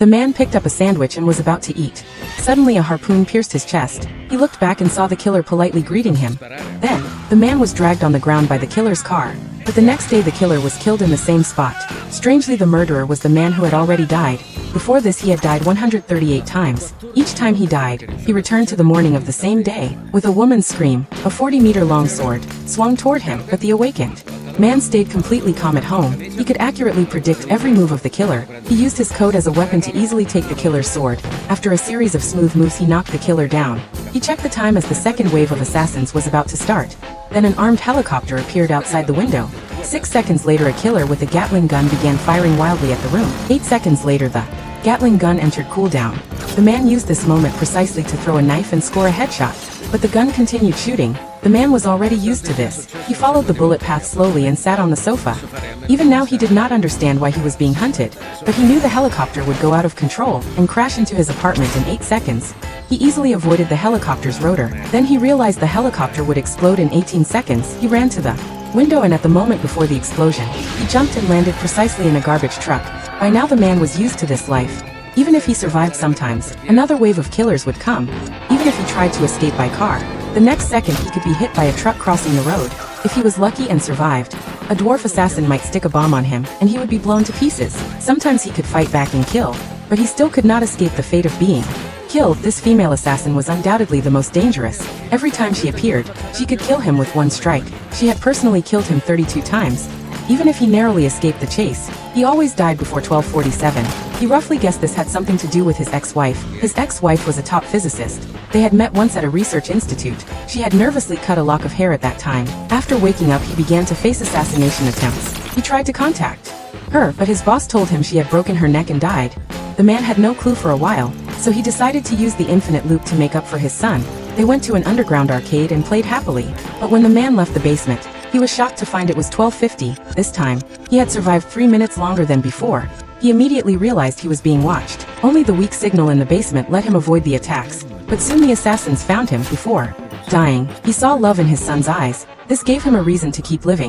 The man picked up a sandwich and was about to eat. Suddenly a harpoon pierced his chest. He looked back and saw the killer politely greeting him. Then, the man was dragged on the ground by the killer's car. But the next day the killer was killed in the same spot. Strangely, the murderer was the man who had already died. Before this he had died 138 times. Each time he died, he returned to the morning of the same day, with a woman's scream. A 40-meter-long sword swung toward him, but the awakened man stayed completely calm at home. He could accurately predict every move of the killer. He used his code as a weapon to easily take the killer's sword. After a series of smooth moves he knocked the killer down. He checked the time as the second wave of assassins was about to start. Then an armed helicopter appeared outside the window. 6 seconds later a killer with a Gatling gun began firing wildly at the room. 8 seconds later the Gatling gun entered cooldown. The man used this moment precisely to throw a knife and score a headshot. But the gun continued shooting. The man was already used to this. He followed the bullet path slowly and sat on the sofa. Even now he did not understand why he was being hunted, but he knew the helicopter would go out of control and crash into his apartment in 8 seconds. He easily avoided the helicopter's rotor. Then he realized the helicopter would explode in 18 seconds. He ran to the window and at the moment before the explosion, he jumped and landed precisely in a garbage truck. By now the man was used to this life. Even if he survived sometimes, another wave of killers would come. Even if he tried to escape by car, the next second he could be hit by a truck crossing the road. If he was lucky and survived, a dwarf assassin might stick a bomb on him, and he would be blown to pieces. Sometimes he could fight back and kill, but he still could not escape the fate of being killed. This female assassin was undoubtedly the most dangerous. Every time she appeared, she could kill him with one strike. She had personally killed him 32 times. Even if he narrowly escaped the chase, he always died before 12:47. He roughly guessed this had something to do with his ex-wife. His ex-wife was a top physicist. They had met once at a research institute. She had nervously cut a lock of hair at that time. After waking up he began to face assassination attempts. He tried to contact her, but his boss told him she had broken her neck and died. The man had no clue for a while, so he decided to use the infinite loop to make up for his son. They went to an underground arcade and played happily. But when the man left the basement, he was shocked to find it was 12:50. This time, he had survived 3 minutes longer than before. He immediately realized he was being watched. Only the weak signal in the basement let him avoid the attacks. But soon the assassins found him. Before dying, he saw love in his son's eyes. This gave him a reason to keep living.